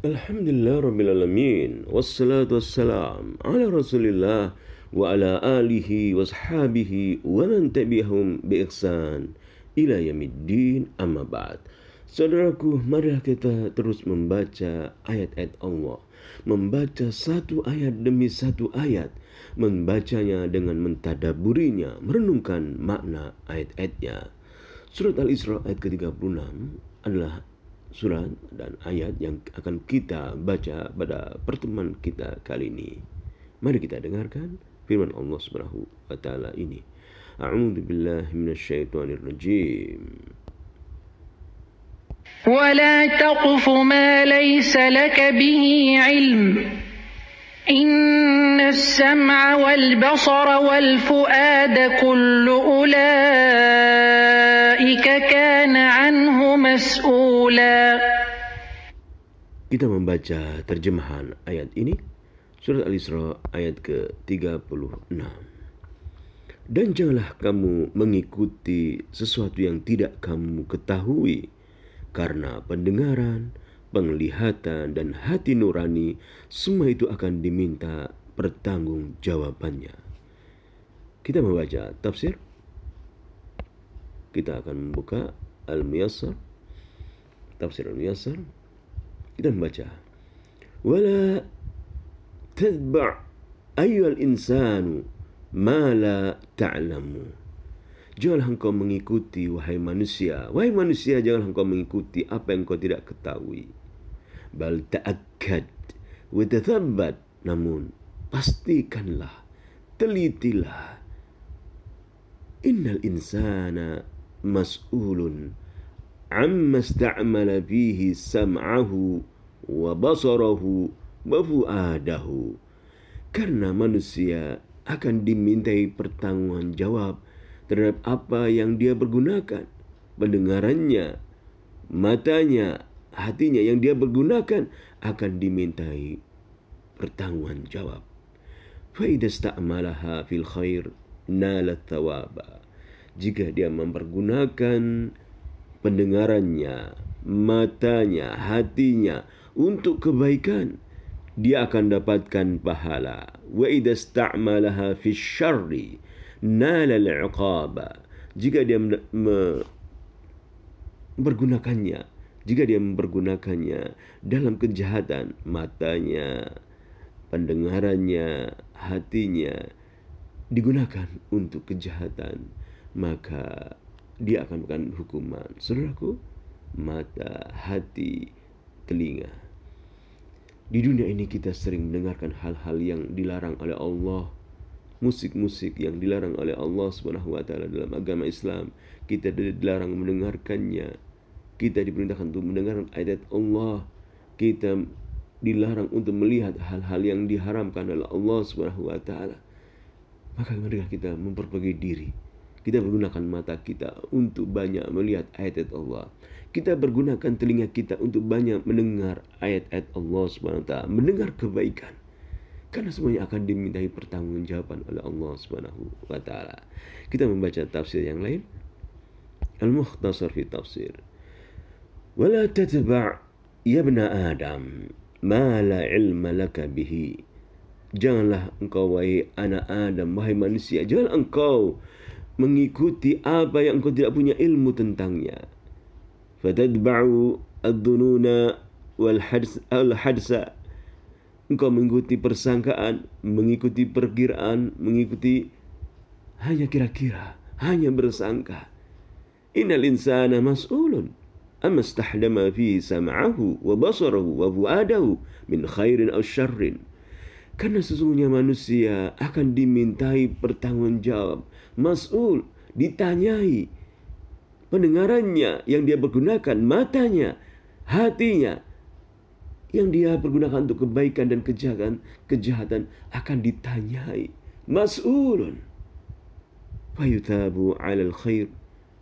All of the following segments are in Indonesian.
Alhamdulillah Rabbil Alamin. Wassalatu wassalam ala Rasulillah wa ala alihi wa sahabihi wa man tabi'ahum bi ihsan ila yaumiddin, amma ba'd. Saudaraku, marilah kita terus membaca ayat-ayat Allah. Membaca satu ayat demi satu ayat. Membacanya dengan mentadaburinya, merenungkan makna ayat-ayatnya. Surat Al-Isra ayat ke-36 adalah surat dan ayat yang akan kita baca pada pertemuan kita kali ini. Mari kita dengarkan firman Allah Subhanahu wa taala ini. A'udzu billahi minasyaitonir rajim. ولا تقف ما ليس لك به علم إن السمع والبصر والفؤاد كل أولئك كان عنه مسؤولا. Kita membaca terjemahan ayat ini, surat Al-Isra ayat ke-36. Dan janganlah kamu mengikuti sesuatu yang tidak kamu ketahui, karena pendengaran, penglihatan, dan hati nurani, semua itu akan diminta pertanggungjawabannya. Kita membaca tafsir. Kita akan membuka Al-Muyassar, tafsir Al-Muyassar. Kita membaca. Wala tadba' ayyuhal insanu ma la ta'lamu. Janganlah engkau mengikuti, wahai manusia, janganlah engkau mengikuti apa yang engkau tidak ketahui. Bal ta'akkad wa tathabbat, namun pastikanlah, telitilah. Innal insana mas'ulun amma ista'mala fihi sam'ahu wa basarahu wa fu'adahu. Karena manusia akan dimintai pertanggungan jawab terhadap apa yang dia pergunakan, pendengarannya, matanya, hatinya yang dia pergunakan akan dimintai pertanggungan jawab. Fa idza sta'malaha fil khair nalat thawaba. Jika dia mempergunakan pendengarannya, matanya, hatinya untuk kebaikan, dia akan dapatkan pahala. Wa idza sta'malaha fis syarri nala al-iqaba. Jika dia mempergunakannya dalam kejahatan, matanya, pendengarannya, hatinya digunakan untuk kejahatan, maka dia akan mendapatkan hukuman. Saudaraku, mata, hati, telinga. Di dunia ini kita sering mendengarkan hal-hal yang dilarang oleh Allah. Musik-musik yang dilarang oleh Allah Subhanahu wa taala dalam agama Islam, kita dilarang mendengarkannya. Kita diperintahkan untuk mendengarkan ayat Allah. Kita dilarang untuk melihat hal-hal yang diharamkan oleh Allah Subhanahu wa taala. Maka marilah kita memperbaiki diri. Kita menggunakan mata kita untuk banyak melihat ayat-ayat Allah. Kita menggunakan telinga kita untuk banyak mendengar ayat-ayat Allah Subhanahu wa taala, mendengar kebaikan. Karena semuanya akan dimintai pertanggungjawaban oleh Allah Subhanahu wa taala. Kita membaca tafsir yang lain. Al-Mukhtasar fi tafsir. Wala tatba' ya ibna Adam ma la ilma laka bihi. Janganlah engkau, wahai anak Adam, wahai manusia, janganlah engkau mengikuti apa yang engkau tidak punya ilmu tentangnya. Fatadba'u ad-dununa wal hadsa. Engkau mengikuti persangkaan, mengikuti perkiraan, mengikuti hanya kira-kira, hanya bersangka. Innal insana mas'ulun amma istahdama fi sam'ahu wa basarahu wa fu'adahu min khairin aw syarrin. Karena sesungguhnya manusia akan dimintai pertanggungjawab, mas'ul, ditanyai pendengarannya yang dia pergunakan, matanya, hatinya yang dia pergunakan untuk kebaikan dan kejahatan akan ditanyai. Mas'ulun fayuthabu 'alal khair.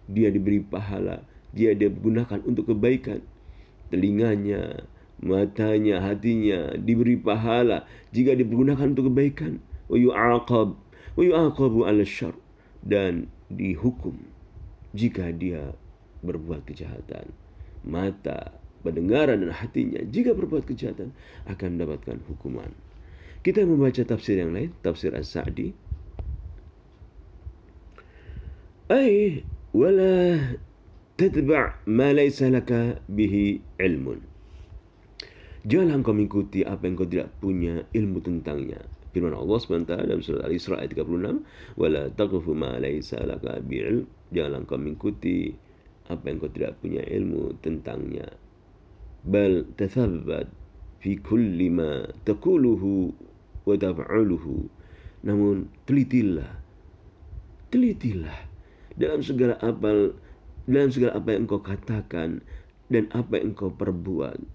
Dia diberi pahala, dia digunakan untuk kebaikan. Telinganya, matanya, hatinya diberi pahala jika dipergunakan untuk kebaikan. Wa yu'aqabu 'ala syarr, dan dihukum jika dia berbuat kejahatan. Mata, pendengaran dan hatinya, jika berbuat kejahatan akan mendapatkan hukuman. Kita membaca tafsir yang lain, tafsir As-Sa'di. Ay wala tatba' ma laysa laka bihi ilmun. Janganlah engkau mengikuti apa yang kau tidak punya ilmu tentangnya. Firman Allah SWT dalam surat Al-Isra ayat 36, wala taqfu ma laysa laka bi'ilm. Janganlah engkau mengikuti apa yang kau tidak punya ilmu tentangnya. Bal tathabbat fi kulli ma taquluhu wa taf'aluhu. Namun telitilah dalam segala apa yang engkau katakan dan apa yang engkau perbuat.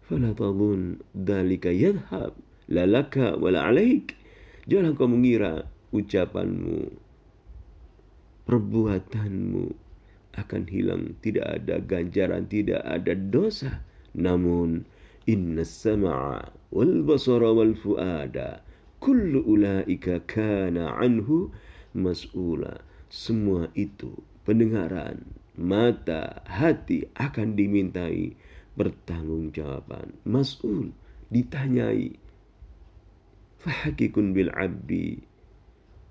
Fala tadhun dzalika yadhhab la laka wala alaik. Jangan kau mengira ucapanmu, perbuatanmu akan hilang, tidak ada ganjaran, tidak ada dosa. Namun innas sam'a wal basara wal fuada kullu ulaika kana anhu mas'ula. Semua itu, pendengaran, mata, hati akan dimintai pertanggungjawaban. Mas'ul, ditanyai. Fahakikun bil abdi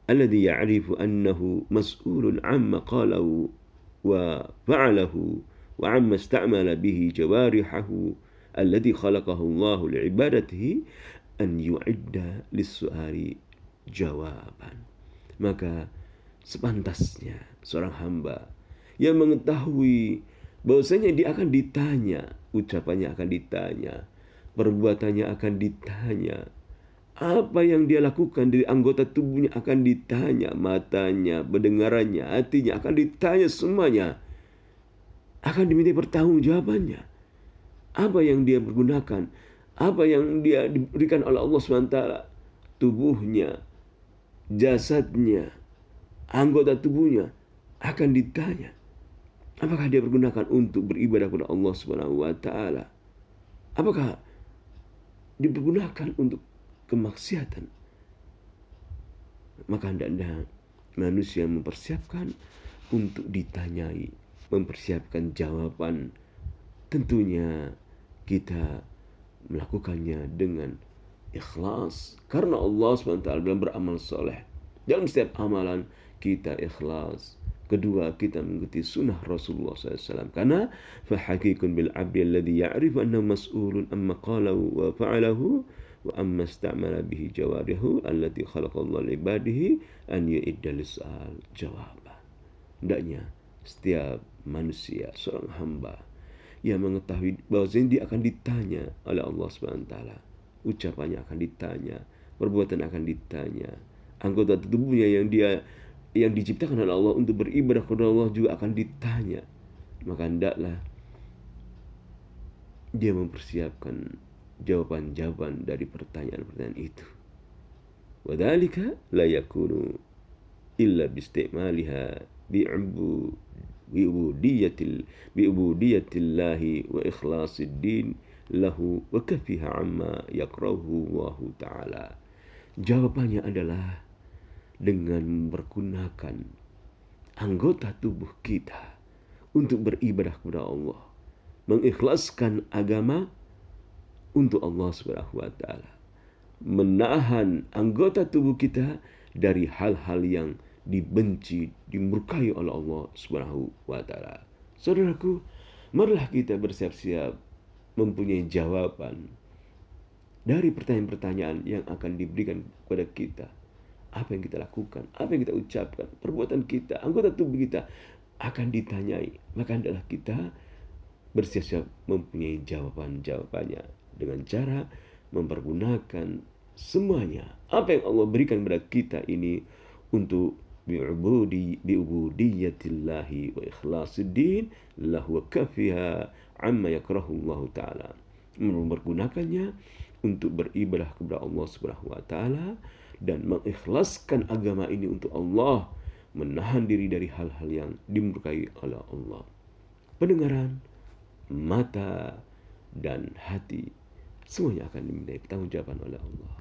alladhi ya'rifu annahu mas'ulun amma qalahu wa fa'alahu wa amma ista'mala bihi jawarihahu alladhi khalaqahu Allahu li'ibadatihi an yu'idda lis-su'ali jawaban. Maka sepantasnya seorang hamba yang mengetahui bahwasanya dia akan ditanya, ucapannya akan ditanya, perbuatannya akan ditanya, apa yang dia lakukan dari anggota tubuhnya akan ditanya, matanya, pendengarannya, hatinya akan ditanya, semuanya akan diminta pertanggungjawabannya. Apa yang dia pergunakan, apa yang dia diberikan oleh Allah SWT, tubuhnya, jasadnya, anggota tubuhnya akan ditanya. Apakah dia pergunakan untuk beribadah kepada Allah Subhanahu wa taala? Apakah dipergunakan untuk kemaksiatan? Maka hendaknya manusia mempersiapkan untuk ditanyai, mempersiapkan jawaban. Tentunya kita melakukannya dengan ikhlas karena Allah SWT dalam beramal soleh. Dalam setiap amalan kita ikhlas. Kedua, kita mengikuti sunnah Rasulullah SAW. Karena fahakikun bil abdi alladhi ya'rifu annahu mas'ulun amma qalahu wa fa'alahu wa amma ista'mala bihi jawarihu allati khalaqallahu li'ibadihi an yu'idda lis'al jawaban. Hendaknya setiap manusia, seorang hamba yang mengetahui bahwasanya dia akan ditanya oleh Allah SWT. Ucapannya akan ditanya, perbuatan akan ditanya, anggota tubuhnya yang diciptakan oleh Allah untuk beribadah kepada Allah juga akan ditanya. Maka hendaklah dia mempersiapkan jawaban-jawaban dari pertanyaan-pertanyaan itu. Wadzalika la yakunu illa biistimaliha bi'ubudiyatillahi wa ikhlasid din lahu wa kafiha amma yakrahu Allah ta'ala. Jawabannya adalah dengan mempergunakan anggota tubuh kita untuk beribadah kepada Allah, mengikhlaskan agama untuk Allah Subhanahu wa taala, menahan anggota tubuh kita dari hal-hal yang dibenci, dimurkai oleh Allah Subhanahu wa taala. Saudaraku, marilah kita bersiap-siap mempunyai jawaban dari pertanyaan-pertanyaan yang akan diberikan kepada kita. Apa yang kita lakukan, apa yang kita ucapkan, perbuatan kita, anggota tubuh kita akan ditanyai. Maka adalah kita bersiap-siap mempunyai jawaban-jawabannya dengan cara mempergunakan semuanya apa yang Allah berikan kepada kita ini untuk bi'ubudiyatillahi wa ikhlasiddin lahu wa kafiha amma yakrahu Allah ta'ala. Mempergunakannya untuk beribadah kepada Allah Subhanahu wa taala dan mengikhlaskan agama ini untuk Allah, menahan diri dari hal-hal yang dimurkai oleh Allah. Pendengaran, mata, dan hati semuanya akan dimintai pertanggungjawaban oleh Allah.